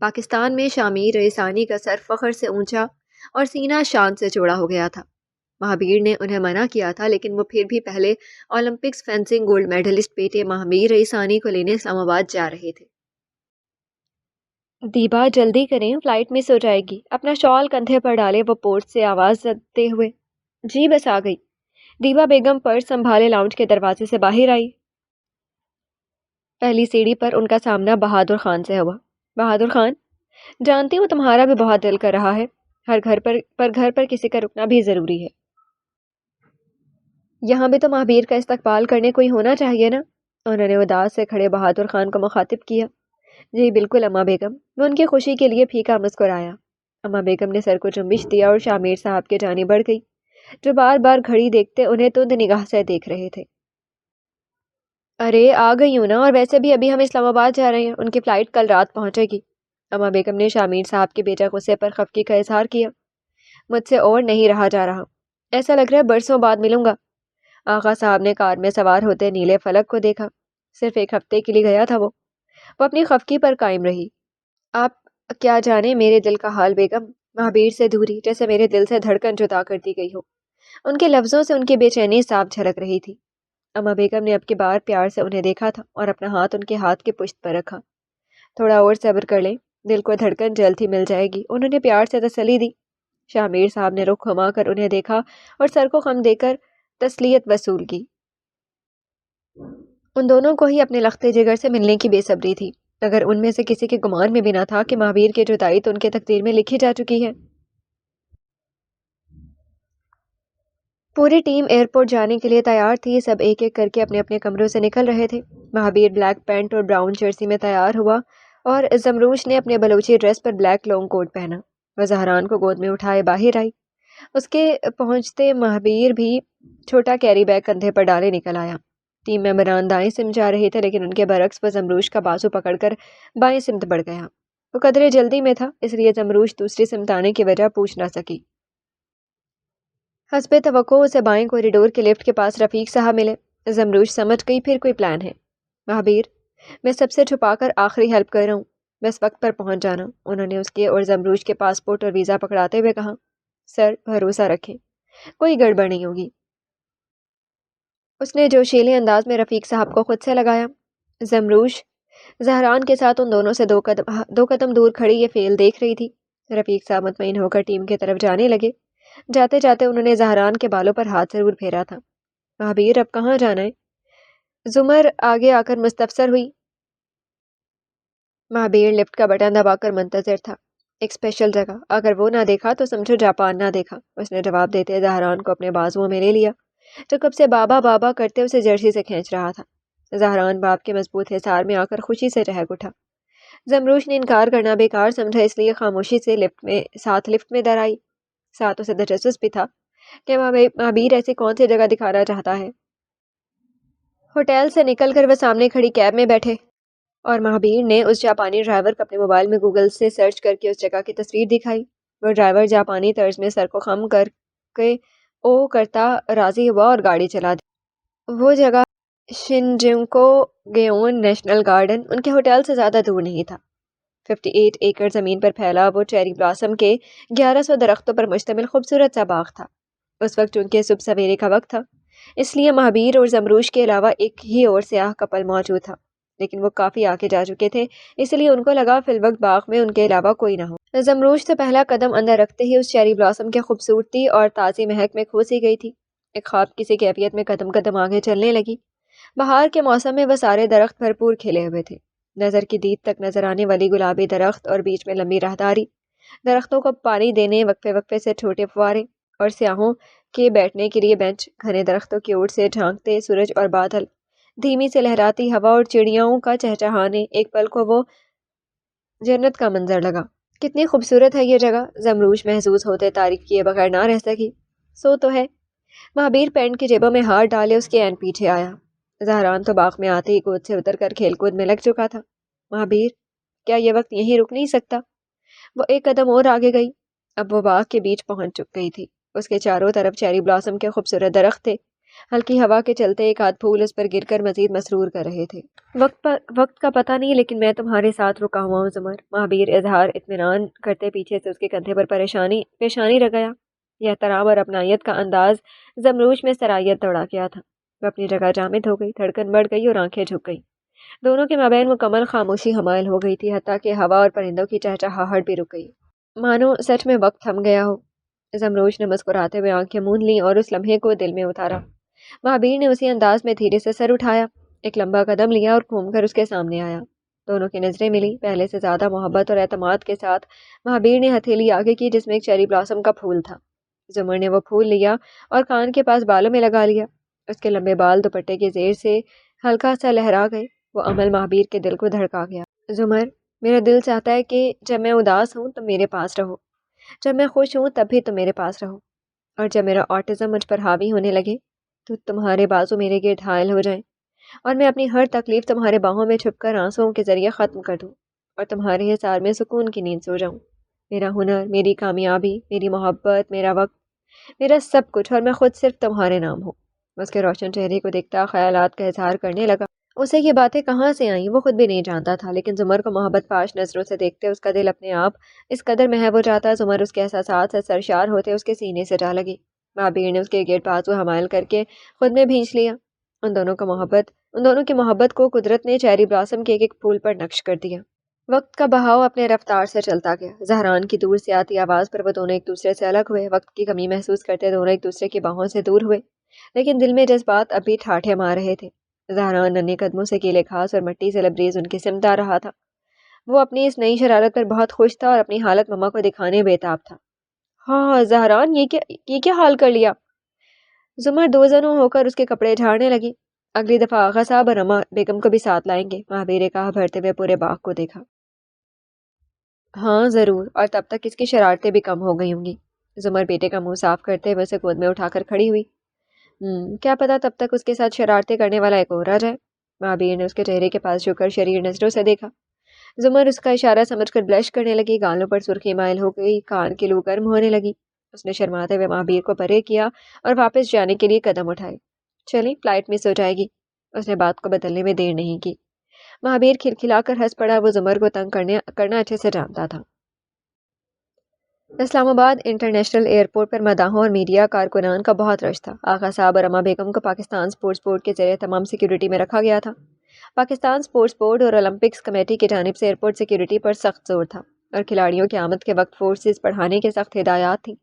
پاکستان میں شامیر رئیسانی کا سر فخر سے اونچا اور سینہ شان سے چوڑا ہو گیا تھا۔ مہابیر نے انہیں منع کیا تھا، لیکن وہ پھر بھی پہلے اولمپکس فینسنگ گولڈ میڈلسٹ بیٹے مہابیر رئیسانی کو لینے اسلام آباد جا رہے تھے۔ دیبا جلدی کریں، فلائٹ مس ہو جائے گی۔ اپنا شال کندھے پر ڈالے وہ پورٹ سے آواز دیتے ہوئے، جی بس آ گئی۔ دیبا بیگم پرس سنبھالے لاؤنج کے دروازے سے باہر آئی۔ پہلی سیڑھی پر ان کا سامنا بہادر خان سے ہوا۔ بہادر خان، جانتی ہوں تمہارا بھی بہت دل کر رہا ہے، گھر پر کسی کا رکنا بھی ضروری ہے۔ یہاں بھی تو مہابیر کا استقبال کرنے کوئی ہونا چاہیے نا؟ انہوں نے اداس سے کھڑے بہادر خان کو مخاطب کیا۔ جی بالکل اما بیگم، وہ ان کی خوشی کے لیے پھیکا مسکرایا۔ اما بیگم نے سر کو جنبش دیا اور شامیر صاحب کے جانب بڑھ گئی، جو بار بار گھڑی دیکھتے انہیں تند نگاہ سے دیکھ رہے تھے۔ ارے آ گئی ہوں نا، اور ویسے بھی ابھی ہم اسلام آباد جا رہے ہیں، ان کی فلائٹ کل رات پہنچے گی۔ اما بیگم نے شامیر صاحب کے بیٹا غصے پر خفگی کا اظہار کیا۔ مجھ سے اور نہیں رہا جا رہا، ایسا لگ رہا ہے برسوں بعد ملوں گا۔ آغا صاحب نے کار میں سوار ہوتے نیلے فلک کو دیکھا۔ صرف ایک ہفتے کے لیے گیا تھا وہ اپنی خفگی پر قائم رہی۔ آپ کیا جانے میرے دل کا حال بیگم، مہابیر سے دوری جیسے میرے دل سے دھڑکن جدا کر دی گئی ہو۔ ان کے لفظوں سے ان کی بے چینی صاف جھلک رہی تھی۔ اما بیگم نے اب کی بار پیار سے انہیں دیکھا تھا اور اپنا ہاتھ ان کے ہاتھ کی پشت پر رکھا۔ تھوڑا اور صبر کر لیں، دل کو دھڑکن جلد ہی مل جائے گی، انہوں نے پیار سے تسلی دی۔ شامیر صاحب نے رخ گھما کر انہیں دیکھا اور سر کو خم دے کر تسلیت وصول کی۔ ان دونوں کو ہی اپنے لخت جگر سے ملنے کی بے صبری تھی، اگر ان میں سے کسی کے گمان میں بھی نہ تھا کہ مہابیر کی جدائی تو ان کے تقدیر میں لکھی جا چکی ہے۔ پوری ٹیم ایئرپورٹ جانے کے لیے تیار تھی، سب ایک ایک کر کے اپنے اپنے کمروں سے نکل رہے تھے۔ مہابیر بلیک پینٹ اور براؤن جرسی میں تیار ہوا اور زمروش نے اپنے بلوچی ڈریس پر بلیک لانگ کوٹ پہنا۔ وہ زہران کو گود میں اٹھائے باہر آئی۔ اس کے پہنچتے مہابیر بھی چھوٹا کیری بیگ کندھے پر ڈالے نکل آیا۔ ٹیم ممبران دائیں سمت جا رہے تھے، لیکن ان کے برعکس وہ زمروش کا بازو پکڑ کر بائیں سمت بڑھ گیا۔ وہ قدرے جلدی میں تھا، اس لیے زمروش دوسری سمت آنے کی وجہ پوچھ نہ سکی۔ حسب توقع اسے بائیں کوریڈور کے لفٹ کے پاس رفیق صاحب ملے۔ زمروش سمجھ گئی پھر کوئی پلان ہے۔ مہابیر، میں سب سے چھپا کر آخری ہیلپ کر رہا ہوں، بس وقت پر پہنچ جانا۔ انہوں نے اس کے اور زمروش کے پاسپورٹ اور ویزا پکڑاتے ہوئے کہا۔ سر بھروسہ رکھیں، کوئی گڑبڑ نہیں ہوگی۔ اس نے جوشیلے انداز میں رفیق صاحب کو خود سے لگایا۔ زمروش زہران کے ساتھ ان دونوں سے دو قدم دور کھڑی یہ فعل دیکھ رہی تھی۔ رفیق صاحب مطمئن ہو کر ٹیم کی طرف جانے لگے۔ جاتے جاتے انہوں نے زہران کے بالوں پر ہاتھ ضرور پھیرا تھا۔ مہابیر، اب کہاں جانا ہے؟ زمر آگے آ کر مستفسر ہوئی۔ مہابیر لفٹ کا بٹن دبا کر منتظر تھا۔ ایک اسپیشل جگہ، اگر وہ نہ دیکھا تو سمجھو جاپان نہ دیکھا، اس نے جواب دیتے زہران کو اپنے بازوؤں میں لے لیا، جو کب سے بابا بابا کرتے اسے جرسی سے کھینچ رہا تھا۔ زہران باپ کے مضبوط حصار میں آ کر خوشی سے چہک اٹھا۔ زمروش نے انکار کرنا بیکار سمجھا، اس لیے خاموشی سے لفٹ میں در آئی۔ ساتھ اسے تجسس بھی تھا کہ مہابیر ایسی کون سی جگہ دکھانا چاہتا ہے۔ ہوٹل سے نکل کر وہ سامنے کھڑی کیب میں بیٹھے اور مہابیر نے اس جاپانی ڈرائیور کو اپنے موبائل میں گوگل سے سرچ کر کے اس جگہ کی تصویر دکھائی۔ وہ ڈرائیور جاپانی طرز میں سر کو خم کر کے او کرتا راضی ہوا اور گاڑی چلا دی۔ وہ جگہ شنجوکو گیون نیشنل گارڈن ان کے ہوٹل سے زیادہ دور نہیں تھا۔ 58 ایکڑ زمین پر پھیلا وہ چیری بلاسم کے 1100 درختوں پر مشتمل خوبصورت سا باغ تھا۔ اس وقت چونکہ صبح سویرے کا وقت تھا، اس لیے مہابیر اور زمروش کے علاوہ ایک ہی اور سیاہ کپل موجود تھا، لیکن وہ کافی آگے جا چکے تھے، اس لیے ان کو لگا فی الوقت باغ میں ان کے علاوہ کوئی نہ ہو۔ زمروش تو پہلا قدم اندر رکھتے ہی اس چیری بلاسم کی خوبصورتی اور تازی مہک میں کھو سی گئی تھی۔ ایک خواب کسی کیفیت میں قدم قدم آگے چلنے لگی۔ بہار کے موسم میں وہ سارے درخت بھرپور کھلے ہوئے تھے، نظر کی دید تک نظر آنے والی گلابی درخت اور بیچ میں لمبی راہداری، درختوں کو پانی دینے وقفے وقفے سے چھوٹے فوارے اور سیاحوں کے بیٹھنے کے لیے بینچ، گھنے درختوں کی اوٹ سے جھانکتے سورج اور بادل، دھیمی سے لہراتی ہوا اور چڑیاؤں کا چہچہانے، ایک پل کو وہ جنت کا منظر لگا۔ کتنی خوبصورت ہے یہ جگہ، زمروش محظوظ ہوتے تعریف کیے بغیر نہ رہ سکی۔ سو تو ہے۔ مہابیر پینٹ کی جیبوں میں ہاتھ ڈالے اس کے عین پیچھے آیا۔ زہران تو باغ میں آتے ہی گود سے اتر کر کھیل کود میں لگ چکا تھا۔ مہابیر، کیا یہ وقت یہیں رک نہیں سکتا؟ وہ ایک قدم اور آگے گئی۔ اب وہ باغ کے بیچ پہنچ گئی تھی۔ اس کے چاروں طرف چیری بلاسم کے خوبصورت درخت تھے، हल्की हवा के चलते एक आध फूल उस पर गिरकर मजीद मसरूर कर रहे थे। वक्त का पता नहीं, लेकिन मैं तुम्हारे साथ रुका हुआ हूँ ज़ुमर। महाबीर इजहार इत्मीनान करते पीछे से उसके कंधे पर पेशानी रख गया। यह तराम और अपनायत का अंदाज जमरूश में सरायत दौड़ा गया था। वह अपनी जगह जामिद हो गई, धड़कन बढ़ गई और आंखें झुक गई। दोनों के माबैन मुकम्मल खामोशी हमायल हो गई थी, हत्ता कि हवा और परिंदों की चहचहाहट भी रुक गई, मानो सच में वक्त थम गया हो। जमरूश ने मुस्कुराते हुए आंखें मूंद लीं और उस लम्हे को दिल में उतारा। महाबीर ने उसी अंदाज में धीरे से सर उठाया, एक लंबा कदम लिया और घूमकर उसके सामने आया। दोनों की नजरें मिली। पहले से ज्यादा मोहब्बत और एतमाद के साथ महाबीर ने हथेली आगे की, जिसमें एक चेरी ब्लॉसम का फूल था। जुमर ने वो फूल लिया और कान के पास बालों में लगा लिया। उसके लंबे बाल दुपट्टे के जेर से हल्का सा लहरा गए। वो अमल महाबीर के दिल को धड़का गया। जुमर, मेरा दिल चाहता है कि जब मैं उदास हूँ तुम मेरे पास रहो, जब मैं खुश हूँ तब भी तुम मेरे पास रहो, और जब मेरा ऑटिज्म मुझ पर हावी होने लगे तो तुम्हारे बाजू मेरे गिर्द हायल हो जाएं और मैं अपनी हर तकलीफ तुम्हारे बाहों में छुपकर आंसुओं के जरिए ख़त्म कर दूँ और तुम्हारे हिसार में सुकून की नींद सो जाऊँ। मेरा हुनर, मेरी कामयाबी, मेरी मोहब्बत, मेरा वक्त, मेरा सब कुछ, और मैं खुद सिर्फ तुम्हारे नाम हूँ। उसके रोशन चेहरे को देखता ख्यालात का इजहार करने लगा। उसे ये बातें कहाँ से आईं वो खुद भी नहीं जानता था, लेकिन जुमर को मोहब्बत पाश नज़रों से देखते उसका दिल अपने आप इस कदर महव हो जाता। जुमर उसके एहसासात से सरशार होते उसके सीने से जा लगी। महाबीर ने उसके गेट बाजू हमायल करके खुद में भींच लिया। उन दोनों की मोहब्बत को कुदरत ने चेरी ब्लॉसम के एक फूल पर नक्श कर दिया। वक्त का बहाव अपने रफ्तार से चलता गया। जहरान की दूर से आती आवाज़ पर वो दोनों एक दूसरे से अलग हुए। वक्त की कमी महसूस करते दोनों एक दूसरे की बाहों से दूर हुए, लेकिन दिल में जज्बात अभी ठाठे मार रहे थे। जहरान नन्हे कदमों से गीले घास और मिट्टी से लबरेज उनकी सिमत आ रहा था। वो अपनी इस नई शरारत पर बहुत खुश था और अपनी हालत मम्मा को दिखाने बेताब था। हाँ जहरान, ये क्या हाल कर लिया? जुमर दो जनों होकर उसके कपड़े झाड़ने लगी। अगली दफा आगा साहब और अम्मा बेगम को भी साथ लाएंगे, महाबीर ने कहा, भरते हुए पूरे बाग को देखा। हाँ जरूर, और तब तक इसकी शरारतें भी कम हो गई होंगी। जुमर बेटे का मुंह साफ करते हुए उसे गोद में उठाकर खड़ी हुई। क्या पता तब तक उसके साथ शरारतें करने वाला एक और आ जाए। महाबीर ने उसके चेहरे के पास झुककर शरीर नजरों से देखा। जुमर उसका इशारा समझकर ब्लश करने लगी। गालों पर सुर्खी माइल हो गई, कान की लू गर्म होने लगी। उसने शर्माते हुए महाबीर को परे किया और वापस जाने के लिए कदम उठाए। चलिए, फ्लाइट मिस हो जाएगी। उसने बात को बदलने में देर नहीं की। महाबीर खिलखिलाकर हंस पड़ा। वो जुमर को तंग करना अच्छे से जानता था। इस्लामाबाद इंटरनेशनल एयरपोर्ट पर मदाहों और मीडिया कारकुनान का बहुत रश था। आगा साहब और अम्मा बेगम को पाकिस्तान स्पोर्ट्स बोर्ड के जरिए तमाम सिक्योरिटी में रखा गया था। पाकिस्तान स्पोर्ट्स बोर्ड और ओलंपिक्स कमेटी की जानिब से एयरपोर्ट सिक्योरिटी पर सख्त जोर था और खिलाड़ियों की आमद के वक्त फोर्सेस बढ़ाने की सख्त हिदायत थी,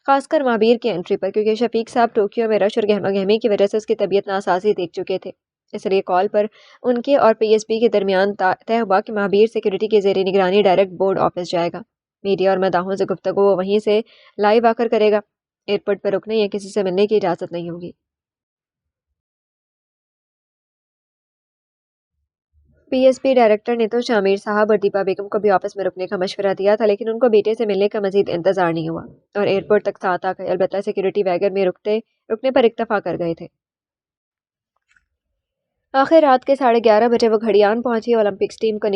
खासकर महाबीर की एंट्री पर, क्योंकि शफीक साहब टोक्यो में रश और गहमा गहमी की वजह से उसकी तबीयत नासाजी देख चुके थे। इसलिए कॉल पर उनके और पीएसबी के दरमियान तय हुआ कि महाबीर सिक्योरिटी के जेर निगरानी डायरेक्ट बोर्ड ऑफिस जाएगा। मीडिया और मदाहों से गुफ्तगू वो वहीं से लाइव आकर करेगा। एयरपोर्ट पर रुकने या किसी से मिलने की इजाज़त नहीं होगी। पीएसपी डायरेक्टर ने तो शामिर साहब और दीपा बेगम को भी ऑफिस में रुकने का मशवरा दिया था, लेकिन उनको बेटे से मिलने का मजीद इंतजार नहीं हुआ और एयरपोर्ट तक साथ आ गए। अलबत्ता सिक्योरिटी वैगन में रुकने पर इक्तफा कर गए थे। आखिर रात के 11:30 बजे वो घड़ियान पहुंची। ओलंपिक्स टीम को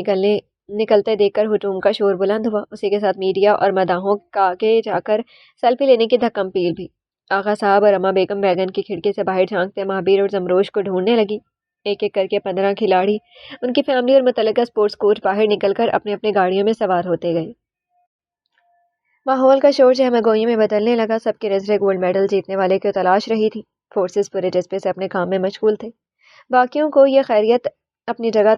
निकलते देखकर हुजूम का शोर बुलंद हुआ। उसी के साथ मीडिया और मदाहों का आगे जाकर सेल्फी लेने की धक्कम-पील भी। आगा साहब और अम्मा बेगम वैगन की खिड़की से बाहर झांकते महाबीर और जमरोश को ढूंढने लगी। एक एक करके 15 खिलाड़ी, उनकी फैमिली और मुतल्लिका स्पोर्ट्स कोच बाहर निकलकर अपने अपने गाड़ियों में सवार होते गए। माहौल का शोर जहमगोई में बदलने लगा। सबकी नजरें गोल्ड मेडल जीतने वाले की तलाश रही थी। फोर्सेस पूरे जज्बे से अपने काम में मशगूल थे। बाकियों को बखैरियत अपनी जगह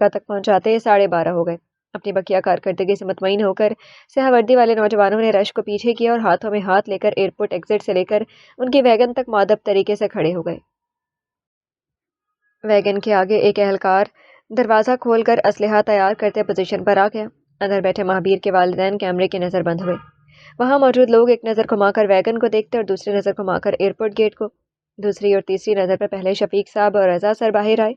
तक पहुंचाते 12:30 हो गए। अपनी बकिया कारकर्दगी से मुतमईन होकर सहवर्दी वाले नौजवानों ने रश को पीछे किया और हाथों में हाथ लेकर एयरपोर्ट एग्जिट से लेकर उनकी वैगन तक मुअद्दब तरीके से खड़े हो गए। वैगन के आगे एक एहलकार दरवाज़ा खोलकर असलहा तैयार करते पोजीशन पर आ गया। अंदर बैठे महाबीर के वालिदैन कैमरे की नज़र बंद हुए। वहां मौजूद लोग एक नज़र घुमाकर वैगन को देखते और दूसरी नज़र घुमाकर एयरपोर्ट गेट को। दूसरी और तीसरी नज़र पर पहले शफीक साहब और रजा सर बाहर आए।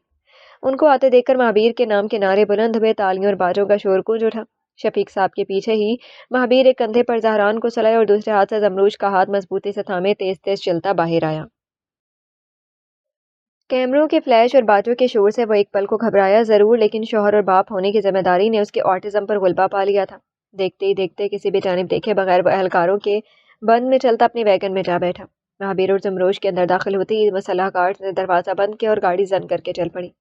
उनको आते देखकर महाबीर के नाम के नारे बुलंद हुए। तालियों और बाजों का शोर गूंज उठा। शफीक साहब के पीछे ही महाबीर एक कंधे पर जहरान को सलाए और दूसरे हाथ से जमरूश का हाथ मजबूती से थामे तेज तेज चलता बाहर आया। कैमरों के फ्लैश और बाजों के शोर से वो एक पल को घबराया जरूर, लेकिन शौहर और बाप होने की जिम्मेदारी ने उसके ऑटिज्म पर गुलबा पा लिया था। देखते ही देखते किसी भी जानिब देखे बगैर वो एहलकारों के बंद में चलता अपनी वैगन में जा बैठा। महाबीर और जमरोश के अंदर दाखिल होते ही मसल्ह काट ने दरवाज़ा बंद किया और गाड़ी जन करके चल पड़ी।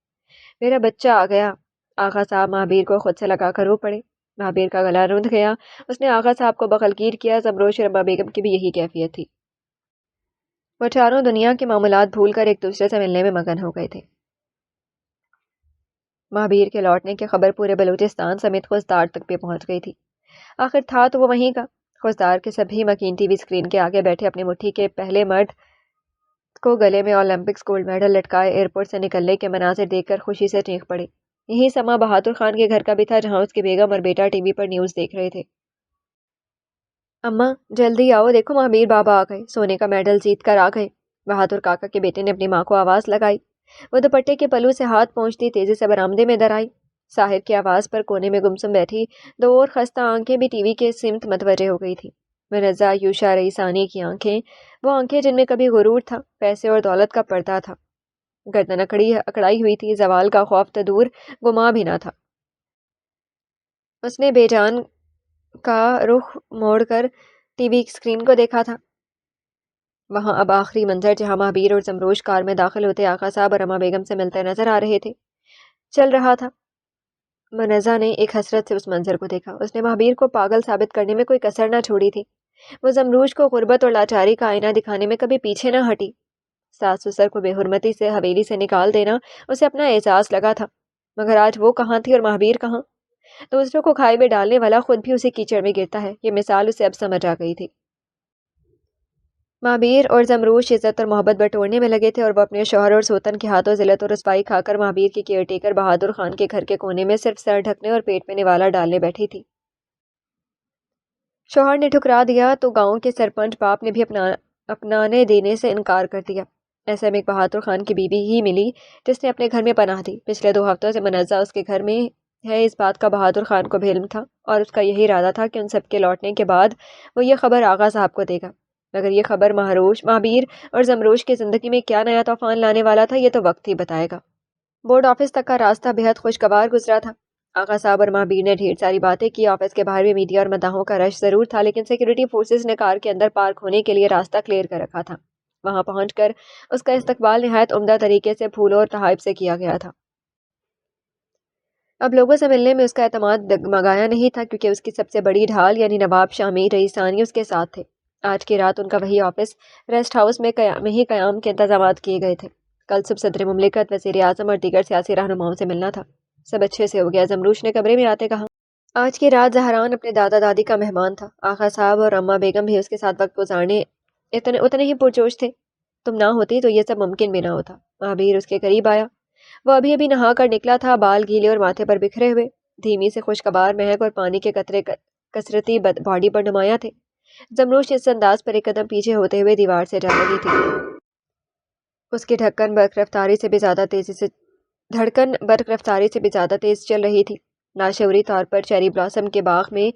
मेरा बच्चा आ गया। आगा साहब महाबीर को खुद से लगा कर रो पड़े। महाबीर का गला रुंध गया। उसने आगा साहब को बखलगीर किया। जमरोश और अम्मा बेगम की भी यही कैफियत थी। वो चारों दुनिया के मामूलात भूल कर एक दूसरे से मिलने में मगन हो गए थे। महाबीर के लौटने की खबर पूरे बलूचिस्तान समेत खुशदार तक भी पहुंच गई थी। आखिर था तो वो वहीं का। खुशदार के सभी मकीन टीवी स्क्रीन के आगे बैठे अपनी मुट्ठी के पहले मर्द को गले में ओलंपिक्स गोल्ड मेडल लटकाए एयरपोर्ट से निकलने के मनाजिर देखकर खुशी से चीख पड़े। यही समा बहादुर खान के घर का भी था, जहां उसकी बेगम और बेटा टीवी पर न्यूज़ देख रहे थे। अम्मा जल्दी आओ, देखो महाबीर बाबा आ गए, सोने का मेडल जीत कर आ गए। बहादुर काका के बेटे ने अपनी माँ को आवाज़ लगाई। वो दुपट्टे के पल्लू से हाथ पहुँचती तेजी से बरामदे में दर आई। साहिर की आवाज़ पर कोने में गुमसुम बैठी दो और खस्ता आंखें भी टीवी के सिमत मतवजह हो गई थी। मिर्जा यूशा रईसानी की आंखें, वो आंखें जिनमें कभी गुरूर था, पैसे और दौलत का पर्दा था। गर्दन अकड़ाई हुई थी, जवाल का खौफ तो दूर, गुमा भी ना था। उसने बेजान का रुख मोड़कर टीवी स्क्रीन को देखा था। वहां अब आखिरी मंजर, जहां महाबीर और जमरोश कार में दाखिल होते आका साहब और अम्मा बेगम से मिलते नजर आ रहे थे, चल रहा था। मनजा ने एक हसरत से उस मंजर को देखा। उसने महाबीर को पागल साबित करने में कोई कसर न छोड़ी थी। वो जमरूश को गुर्बत और लाचारी का आईना दिखाने में कभी पीछे न हटी। सास ससुर को बेहुरमती से हवेली से निकाल देना उसे अपना एहसास लगा था, मगर आज वो कहाँ थी और महाबीर कहाँ। दूसरों को खाई में डालने वाला खुद भी उसे कीचड़ में गिरता है, ये मिसाल उसे अब समझ आ गई थी। महाबीर और जमरूश इज्जत और मोहब्बत बटोरने में लगे थे और वो अपने शौहर और सोतन के हाथों जिल्लत और रसवाई खाकर महाबीर की केयरटेकर बहादुर खान के घर के कोने में सिर्फ सर ढकने और पेट में निवाला डालने बैठी थी। शौहर ने ठुकरा दिया तो गांव के सरपंच बाप ने भी अपनाने देने से इनकार कर दिया। ऐसे में एक बहादुर खान की बीवी ही मिली जिसने अपने घर में पनाह दी। पिछले 2 हफ्तों से मनज़्ज़ा उसके घर में है, इस बात का बहादुर खान को भेलम था और उसका यही इरादा था कि उन सबके लौटने के बाद वो ये खबर आगा साहब को देगा। मगर ये खबर महाबीर और जमरोश की ज़िंदगी में क्या नया तूफान लाने वाला था, ये तो वक्त ही बताएगा। बोर्ड ऑफिस तक का रास्ता बेहद खुशगवार गुजरा था। आगा साहब और महाबीर ने ढेर सारी बातें की। ऑफिस के बाहर भी मीडिया और मदाहों का रश जरूर था, लेकिन सिक्योरिटी फोर्सेस ने कार के अंदर पार्क होने के लिए रास्ता क्लियर कर रखा था। वहां पहुंचकर उसका इस्तकबाल निहायत उम्दा तरीके से फूलों और तहाइफ से किया गया था। अब लोगों से मिलने में उसका एतमाद डगमगाया नहीं था, क्योंकि उसकी सबसे बड़ी ढाल यानी नवाब शामी रईसानी उसके साथ थे। आज की रात उनका वही ऑफिस रेस्ट हाउस में ही कयाम के इंतजाम किए गए थे। कल सुबह सदर मुमलिकत, वज़ीर आज़म और दीगर सियासी रहनुमाओं से मिलना था। सब अच्छे से हो गया। जमरूश ने कमरे में आते कहा, आज की रात जहरान अपने दादा दादी का मेहमान था। आगा साहब और अम्मा बेगम भी उसके साथ वक्त गुजारने उतने ही पुरजोश थे। तुम ना होती तो ये सब मुमकिन भी ना होता। महाबीर उसके करीब आया। वो अभी अभी नहा कर निकला था, बाल गीले और माथे पर बिखरे हुए। धीमी से खुशगवार महक और पानी के कतरे कसरती बॉडी पर नुमाया थे। जमरूश इस अंदाज पर एक कदम पीछे होते हुए दीवार से जा लगी थी। उसकी धड़कन बर्क रफ्तारी से भी ज़्यादा तेज चल रही थी। नाशऊरी तौर पर चेरी ब्लॉसम के बाग में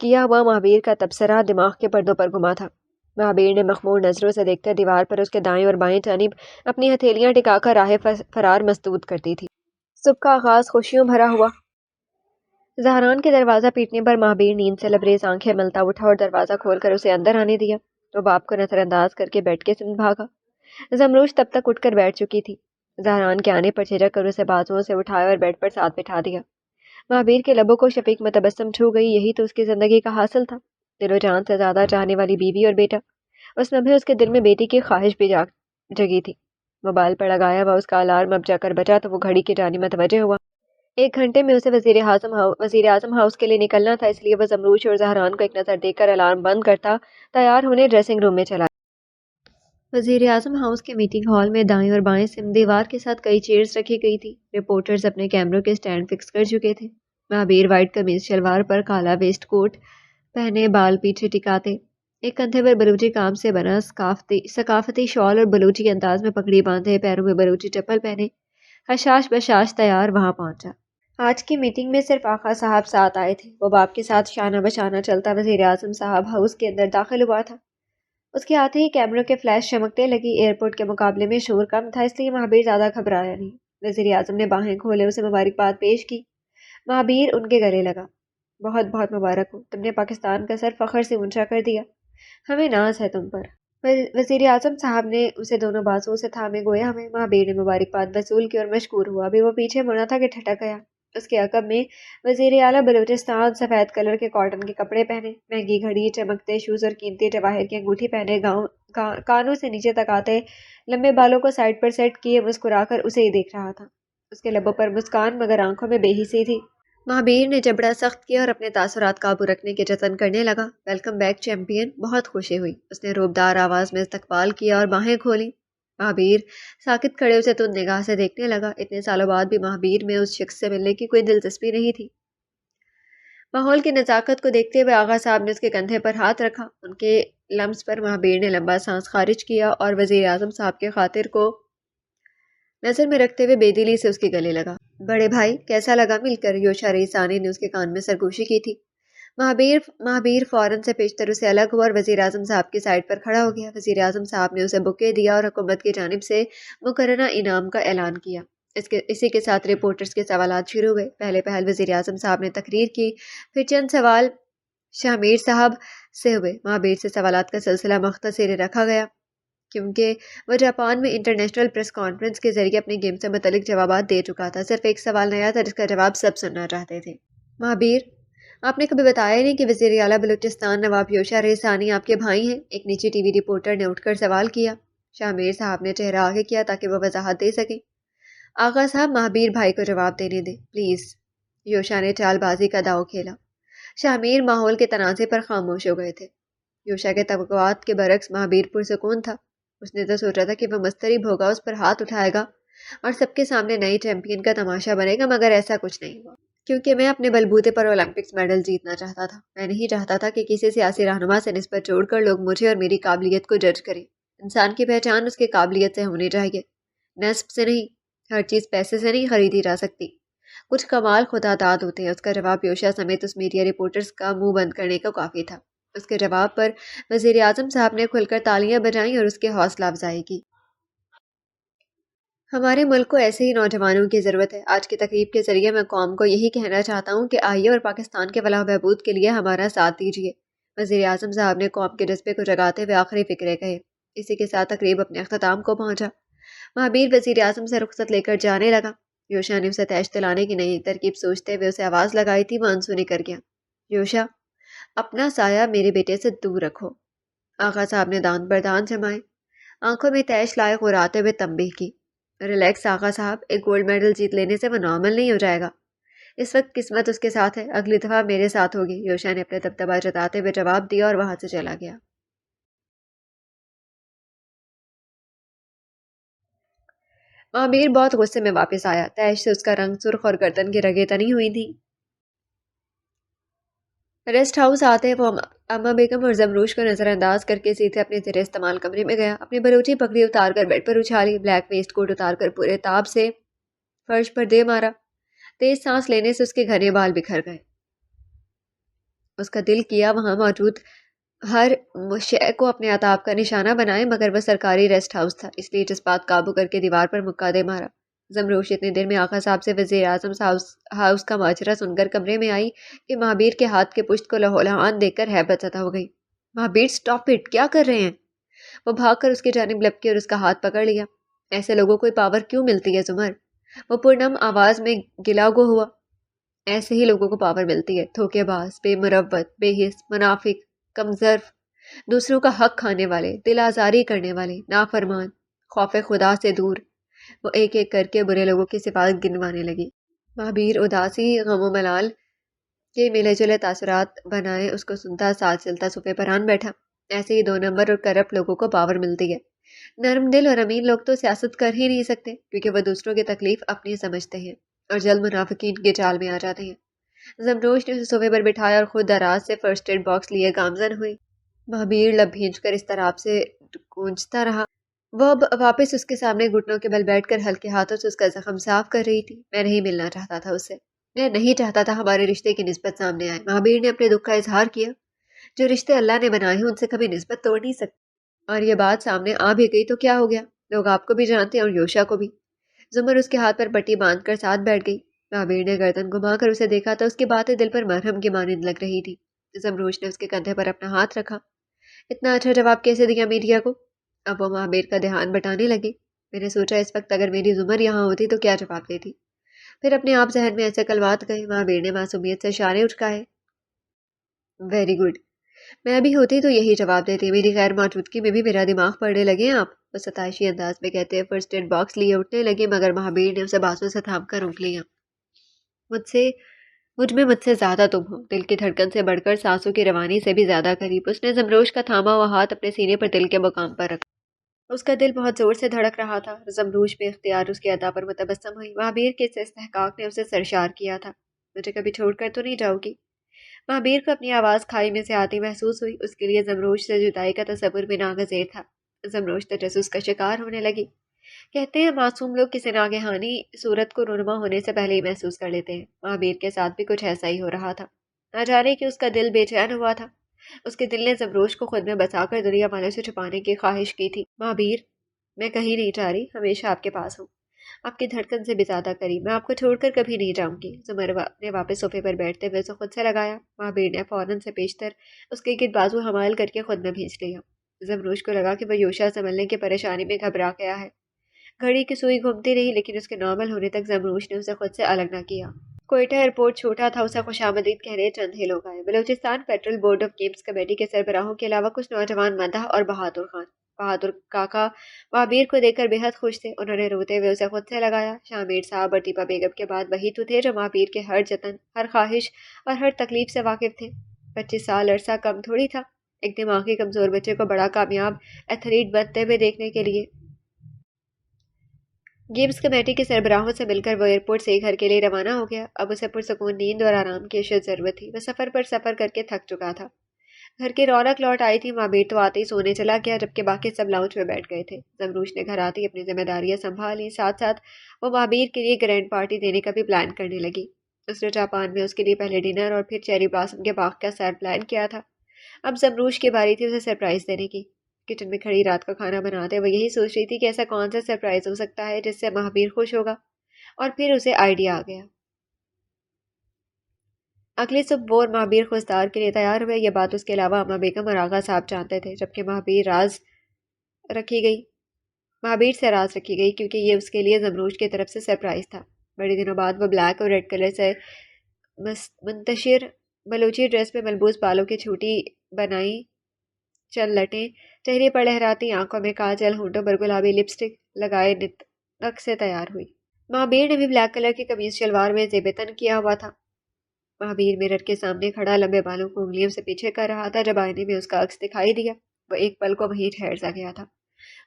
किया हुआ महाबीर का तबसरा दिमाग के पर्दों पर घुमा था। महाबीर ने मखमूर नजरों से देखते दीवार पर उसके दाएं और बाएं जानिब अपनी हथेलियां टिकाकर राह फरार मसदूद करती थी। सुबह का आगाज खुशियों भरा हुआ। जहरान के दरवाज़ा पीटने पर महाबीर नींद से लबरेज आंखें मलता उठा और दरवाज़ा खोलकर उसे अंदर आने दिया। तो बाप को नजरअंदाज करके बेड के सिंध भागा। जमरूश तब तक उठकर बैठ चुकी थी। जहरान के आने पर झिझक कर उसे बाजुओं से उठाया और बेड पर साथ बिठा दिया। महाबीर के लबों को शफीक में तबस्सुम छू गई। यही तो उसकी जिंदगी का हासिल था। दिलो जान से ज्यादा चाहने वाली बीवी और बेटा। उस लम्हे उसके दिल में बेटी की ख्वाहिश भी जगी थी। मोबाइल पर लगाया हुआ उसका अलार्म अब जाकर बजा तो वो घड़ी की जानिब मतवज्जे हुआ। 1 घंटे में उसे वजीर आजम हाउस के लिए निकलना था, इसलिए वह जमरूश और जहरान को एक नज़र देकर अलार्म बंद करता तैयार होने ड्रेसिंग रूम में चला। वजीर आजम हाउस के मीटिंग हॉल में दाएं और बाएं सिम दीवार के साथ कई चेयर्स रखी गई थी। रिपोर्टर्स अपने कैमरों के स्टैंड फिक्स कर चुके थे। महाबीर वाइट कमीज शलवार पर काला वेस्ट कोट पहने, बाल पीछे टिकाते, एक कंधे पर बलूची काम से बना सकाफती शॉल और बलूची अंदाज में पगड़ी बांधे, पैरों में बलूची चप्पल पहने हशाश बशाश तैयार वहां पहुंचा। आज की मीटिंग में सिर्फ आका साहब साथ आए थे। वो बाप के साथ शाना बशाना चलता वजीर आजम साहब हाउस के अंदर दाखिल हुआ था। उसके आते ही कैमरों के फ्लैश चमकने लगी। एयरपोर्ट के मुकाबले में शोर कम था, इसलिए महाबीर ज्यादा घबराया नहीं। वजीर आजम ने बाहें खोले उसे मुबारकबाद पेश की। महाबीर उनके गले लगा। बहुत बहुत मुबारक हो, तुमने पाकिस्तान का सर फख्र से ऊंचा कर दिया। हमें नाज है तुम पर। वजीर आजम साहब ने उसे दोनों बाजुओं से थामे गोया हमें। महाबीर ने मुबारकबाद वसूल की और मशकूर हुआ। अभी वो पीछे मुड़ा था कि ठटक गया। उसके अकब में वजीर आला बलूचिस्तान सफ़ेद कलर के कॉटन के कपड़े पहने, महंगी घड़ी, चमकते शूज़ और कीमती जवाहिर की अंगूठी पहने, कानों से नीचे तक आते लंबे बालों को साइड पर सेट किए मुस्कुराकर उसे ही देख रहा था। उसके लबों पर मुस्कान मगर आंखों में बेहिसी थी। महाबीर ने जबड़ा सख्त किया और अपने तासुरात काबू रखने के जतन करने लगा। Welcome back champion. बहुत खुशी हुई। उसने रोबदार आवाज में इस्तकबाल किया और बाहें खोली। महाबीर साकित खड़े उसे तुम निगाह से देखने लगा। इतने सालों बाद भी महाबीर में उस शख्स से मिलने की कोई दिलचस्पी नहीं थी। माहौल की नज़ाकत को देखते हुए आगा साहब ने उसके कंधे पर हाथ रखा। उनके लम्स पर महाबीर ने लंबा सांस खारिज किया और वजीर आजम साहब के खातिर को नजर में रखते हुए बेदिली से उसके गले लगा। बड़े भाई, कैसा लगा मिलकर? योशा रईसानी ने उसके कान में सरगोशी की थी। महाबीर फौरन से पेशतर उसे अलग हुआ और वजीर आजम साहब की साइड पर खड़ा हो गया। वजीर आजम साहब ने उसे बुके दिया और हुकूमत की जानिब से मुकर्ररा इनाम का ऐलान किया। इसी के साथ रिपोर्टर्स के सवालात शुरू हुए। पहले पहल वजीर आजम साहब ने तकरीर की, फिर चंद सवाल शामीर साहब से हुए। महाबीर से सवालात का सिलसिला मुख्तसर रखा गया क्योंकि वह जापान में इंटरनेशनल प्रेस कॉन्फ्रेंस के जरिए अपनी गेम से मुतल्लिक जवाबात दे चुका था। सिर्फ एक सवाल नया था जिसका जवाब सब सुनना चाहते थे। महाबीर, आपने कभी बताया नहीं कि वज़ीर आला बलूचिस्तान नवाब योशा रईसानी आपके भाई हैं? एक निजी टीवी रिपोर्टर ने उठकर सवाल किया। शामीर साहब ने चेहरा आगे किया ताकि वह वजाहत दे सके। आगा साहब, महाबीर भाई को जवाब देने दे प्लीज। योशा ने चालबाजी का दाव खेला। शामीर माहौल के तनाज़े पर खामोश हो गए थे। योशा के तवक्कुआत के बरक्स महाबीर पुरसुकून था। उसने तो सोचा था कि वह मुस्तरिब होगा, उस पर हाथ उठाएगा और सबके सामने नई चैंपियन का तमाशा बनेगा, मगर ऐसा कुछ नहीं हुआ। क्योंकि मैं अपने बलबूते पर ओलंपिक्स मेडल जीतना चाहता था। मैं नहीं चाहता था कि किसी सियासी रहनुमा से निस्बत जोड़कर लोग मुझे और मेरी काबिलियत को जज करें। इंसान की पहचान उसकी काबिलियत से होनी चाहिए, नस्ब से नहीं। हर चीज़ पैसे से नहीं खरीदी जा सकती। कुछ कमाल खुदा दाद होते हैं। उसका जवाब योशा समेत उस मीडिया रिपोर्टर्स का मुंह बंद करने का काफ़ी था। उसके जवाब पर वज़ीर आज़म साहब ने खुलकर तालियां बजाईं और उसके हौसला अफजाई की। हमारे मुल्क को ऐसे ही नौजवानों की ज़रूरत है। आज की तकरीब के ज़रिए मैं कौम को यही कहना चाहता हूँ कि आइए और पाकिस्तान के फलाह बहबूद के लिए हमारा साथ दीजिए। वज़ीर आज़म साहब ने कौम के जज्बे को जगाते हुए आखिरी फ़िक्रे कहे। इसी के साथ तकरीब अपने अख्ताम को पहुँचा। महाबीर वज़ीर आज़म से रुख्सत लेकर जाने लगा। योशा ने उसे तैश दिलाने की नई तरकीब सोचते हुए उसे आवाज़ लगाई थी। वह अनसुनी कर गया। योशा, अपना साया मेरे बेटे से दूर रखो। आगा साहब ने दांत पर दांत जमाए, आंखों में तैश लाए गुराते हुए तंबीह की। रिलैक्स आगा साहब, एक गोल्ड मेडल जीत लेने से वो नॉर्मल नहीं हो जाएगा। इस वक्त किस्मत उसके साथ है, अगली दफ़ा मेरे साथ होगी। योशा ने अपने दबदबा जताते हुए जवाब दिया और वहां से चला गया। महाबीर बहुत गुस्से में वापस आया। तैश से उसका रंग सुर्ख और गर्दन की रगें तनी हुई थी। रेस्ट हाउस आते वो अम्मा बेगम और जमरूश को नजरअंदाज करके सीधे अपने तेरे इस्तेमाल कमरे में गया। अपनी बलूची पगड़ी उतार कर बेड पर उछाली, ब्लैक वेस्ट कोट उतार कर पूरे ताब से फर्श पर दे मारा। तेज सांस लेने से उसके घने बाल बिखर गए। उसका दिल किया वहां मौजूद हर शय को अपने अताब का निशाना बनाए, मगर वह सरकारी रेस्ट हाउस था, इसलिए जज्बात काबू करके दीवार पर मुक्का दे मारा। जमरूश इतनी देर में आका साहब से वज़ीर आज़म हाउस का माजरा सुनकर कमरे में आई कि महाबीर के हाथ के पुश्त को लहौलहान देखकर हैबत ज़दा हो गई। महाबीर, स्टॉप इट, क्या कर रहे हैं? वो भागकर उसकी जानिब लपकी और उसका हाथ पकड़ लिया। ऐसे लोगों को पावर क्यों मिलती है जुमर? वो पूर्णम आवाज में गिलागो हुआ। ऐसे ही लोगों को पावर मिलती है, धोखेबाज, बेमुरव्वत, बेहिस, मुनाफिक, कमजर्फ, दूसरों का हक खाने वाले, दिल आजारी करने वाले, नाफरमान, खौफ खुदा से दूर। वो एक एक करके बुरे लोगों की सिफात गिनवाने लगी। महाबीर उदासी, गमो मलाल के मिले जुले तासुरात बनाए उसको सुनता साथ चलता सोफे पर आन बैठा। ऐसे ही दो नंबर और करप्ट लोगों को पावर मिलती है। नरम दिल और अमीन लोग तो सियासत कर ही नहीं सकते, क्योंकि वह दूसरों की तकलीफ अपनी समझते हैं और जल्द मुनाफिकीन के जाल में आ जाते हैं। जमरोश ने उसे सोफे पर बिठाया और खुद दराज से फर्स्ट एड बॉक्स लिए गामजन हुई। महाबीर लब भींच कर इस तरह से गूंजता रहा। वह अब वापस उसके सामने घुटनों के बल बैठकर हल्के हाथों से उसका जख्म साफ कर रही थी। मैं नहीं मिलना चाहता था उससे। मैं नहीं चाहता था हमारे रिश्ते की निस्बत सामने आए। महाबीर ने अपने दुख का इजहार किया। जो रिश्ते अल्लाह ने बनाए हैं उनसे कभी निस्बत तोड़ नहीं सकते। और ये बात सामने आ भी गई तो क्या हो गया? लोग आपको भी जानते हैं और योशा को भी। जुमर उसके हाथ पर पट्टी बांधकर साथ बैठ गई। महाबीर ने गर्दन घुमाकर उसे देखा तो उसकी बातें दिल पर मरहम की मानिंद लग रही थी। जमरूश ने उसके कंधे पर अपना हाथ रखा। اتنا اچھا جواب کیسے دیا میڈیا کو؟ اب وہ مہابیر کا دھیان بٹانے لگے۔ میں نے سوچا اس وقت اگر میری زمر یہاں ہوتی تو کیا جواب دیتی۔ پھر اپنے آپ ذہن میں ایسے کلمات گئے۔ مہابیر نے معصومیت سے اشارے اٹھائے۔ ویری گڈ، میں بھی ہوتی تو یہی جواب دیتی۔ میری غیر موجودگی میں بھی میرا دماغ پڑھنے لگے آپ، وہ ستائشی انداز میں کہتے ہیں فرسٹ ایڈ باکس لیے اٹھنے لگے، مگر مہابیر نے اسے بازو سے تھام کر روک لیا۔ مجھ سے زیادہ تم ہو، دل کی دھڑکن سے بڑھ کر سانسوں کی روانی سے بھی زیادہ قریب۔ اس نے زمروش کا تھاما ہوا ہاتھ اپنے سینے پر دل کے مقام پر رکھا۔ اس کا دل بہت زور سے دھڑک رہا تھا۔ زمروش بے اختیار اس کی ادا پر متبسم ہوئی۔ مہابیر کے اس استحقاق نے اسے سرشار کیا تھا۔ مجھے کبھی چھوڑ کر تو نہیں جاؤ گی؟ مہابیر کو اپنی آواز کھائی میں سے آتی محسوس ہوئی۔ اس کے لیے زمروش سے جدائی کا تصور بھی ناگزیر تھا۔ زمروش تجسس کا شکار ہونے لگی۔ کہتے ہیں معصوم لوگ کسی ناگہانی صورت کو رونما ہونے سے پہلے ہی محسوس کر لیتے ہیں۔ مہابیر کے ساتھ بھی کچھ ایسا ہی ہو رہا تھا۔ نہ جانے کہ اس کا دل بے چین ہوا تھا۔ اس کے دل نے زمروش کو خود میں بسا کر دنیا والوں سے چھپانے کی خواہش کی تھی۔ مہابیر، میں کہیں نہیں جا رہی، ہمیشہ آپ کے پاس ہوں، آپ کی دھڑکن سے بھی زیادہ قریب۔ میں آپ کو چھوڑ کر کبھی نہیں جاؤں گی۔ زمر نے واپس صوفے پر بیٹھتے ہوئے اسے خود سے لگایا۔ مہابیر نے فوراً سے پیشتر اس کے گرد بازو حمال کر کے خود میں بھینچ لیا۔ زمروش کو لگا کہ وہ یوشا سنبھلنے کی پریشانی میں گھبرا گیا ہے۔ گھڑی کی سوئی گھومتی رہی، لیکن اس کے نارمل ہونے تک زمروش نے اسے خود سے الگ نہ کیا۔ کوئٹہ ایئرپورٹ چھوٹا تھا، اسے خوشامدید کہنے چند ہی لوگ آئے۔ Balochistan federal board of games committee کے سربراہوں کے علاوہ کچھ نوجوان مداح اور بہادر خان۔ بہادر کاکا مہابیر کو دیکھ کر بے حد خوش تھے۔ انہوں نے روتے ہوئے اسے خود سے لگایا۔ شامیر صاحب اور ٹیپا بیگم کے بعد وہی تو تھے جو مہابیر کے ہر جتن، ہر خواہش اور ہر تکلیف سے واقف تھے۔ 25 سال عرصہ کم تھوڑی تھا ایک دماغی کمزور بچے کو بڑا کامیاب ایتھلیٹ بنتے ہوئے دیکھنے کے لیے۔ گیمز کمیٹی کے سربراہوں سے مل کر وہ ایئرپورٹ سے ہی گھر کے لیے روانہ ہو گیا۔ اب اسے پرسکون نیند اور آرام کی اشد ضرورت تھی۔ وہ سفر پر سفر کر کے تھک چکا تھا۔ گھر کی رونق لوٹ آئی تھی۔ مہابیر تو آتے ہی سونے چلا گیا، جبکہ باقی سب لاؤنج میں بیٹھ گئے تھے۔ زمروش نے گھر آتے ہی اپنی ذمہ داریاں سنبھال لی، ساتھ ساتھ وہ مہابیر کے لیے گرینڈ پارٹی دینے کا بھی پلان کرنے لگی۔ اس نے جاپان میں اس کے لیے پہلے ڈنر اور پھر چیری بلاسم کے باغ کا سیر پلان کیا تھا۔ اب زمروش کی باری تھی اسے سرپرائز دینے کی۔ کچن میں کھڑی رات کا کھانا بناتے وہ یہی سوچ رہی تھی کہ ایسا کون سا سرپرائز ہو سکتا ہے جس سے مہابیر خوش ہوگا، اور پھر اسے آئیڈیا آ گیا۔ اگلی صبح بور مہابیر خوشدار کے لیے تیار ہوئے۔ یہ بات اس کے علاوہ اما بیگم اور آغا صاحب جانتے تھے، جبکہ مہابیر سے راز رکھی گئی کیونکہ یہ اس کے لیے زمروش کی طرف سے سرپرائز تھا۔ بڑے دنوں بعد وہ بلیک اور ریڈ کلر سے منتشر بلوچی ڈریس میں ملبوس بالوں کی چھوٹی بنائی چل لٹیں، چہرے پر لہراتی آنکھوں میں کاجل، ہونٹوں پر گلابی لپسٹک لگائے نک سے تیار ہوئی۔ مہابیر نے بھی بلیک کلر کی قمیض شلوار میں زیب تن کیا ہوا تھا۔ مہابیر مرر کے سامنے کھڑا لمبے بالوں کو انگلیوں سے پیچھے کر رہا تھا۔ جب آئینے میں اس کا عکس دکھائی دیا، وہ ایک پل کو وہیں ٹھہر سا گیا تھا۔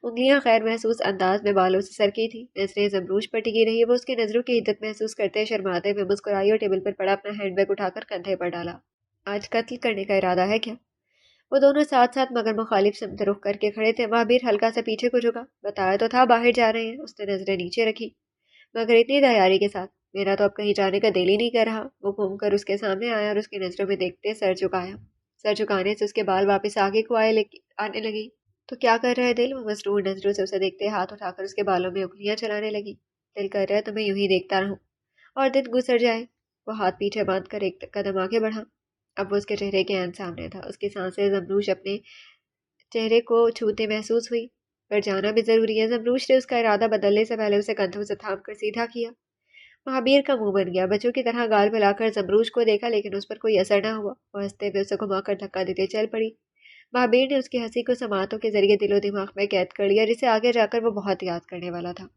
انگلیاں غیر محسوس انداز میں بالوں سے سرکی تھی، نظریں زمروش پر ٹکی رہی۔ وہ اس کی نظروں کی حدت محسوس کرتے شرماتے ہوئے مسکرائی اور ٹیبل پر پڑا اپنا ہینڈ بیگ اٹھا کر کندھے پر ڈالا۔ آج قتل کرنے کا ارادہ ہے کیا؟ وہ دونوں ساتھ ساتھ مگر مخالف سمت رخ کر کے کھڑے تھے۔ مہابیر ہلکا سا پیچھے کو جھکا۔ بتایا تو تھا باہر جا رہے ہیں۔ اس نے نظریں نیچے رکھی، مگر اتنی تیاری کے ساتھ، میرا تو اب کہیں جانے کا دل ہی نہیں کر رہا۔ وہ گھوم کر اس کے سامنے آیا اور اس کی نظروں میں دیکھتے سر جھکایا۔ سر جھکانے سے اس کے بال واپس آگے کو آنے لگی۔ تو کیا کر رہا ہے دل؟ وہ مسرور نظروں سے اسے دیکھتے ہاتھ اٹھا کر اس کے بالوں میں انگلیاں چلانے لگی۔ دل کر رہا ہے تمہیں یوں ہی دیکھتا رہوں اور دن گزر جائے۔ وہ ہاتھ پیچھے باندھ کر ایک قدم آگے بڑھا۔ اب وہ اس کے چہرے کے عین سامنے تھا۔ اس کی سانسیں زمروش اپنے چہرے کو چھوتے محسوس ہوئی۔ پر جانا بھی ضروری ہے۔ زمروش نے اس کا ارادہ بدلنے سے پہلے اسے کندھوں سے تھام کر سیدھا کیا۔ مہابیر کا منہ بن گیا۔ بچوں کی طرح گال پھیلا کر زمروش کو دیکھا، لیکن اس پر کوئی اثر نہ ہوا۔ وہ ہنستے ہوئے اسے گھما کر دھکا دیتے چل پڑی۔ مہابیر نے اس کی ہنسی کو سماعتوں کے ذریعے دل و دماغ میں قید کر لیا، جسے آگے جا کر وہ بہت یاد کرنے والا تھا۔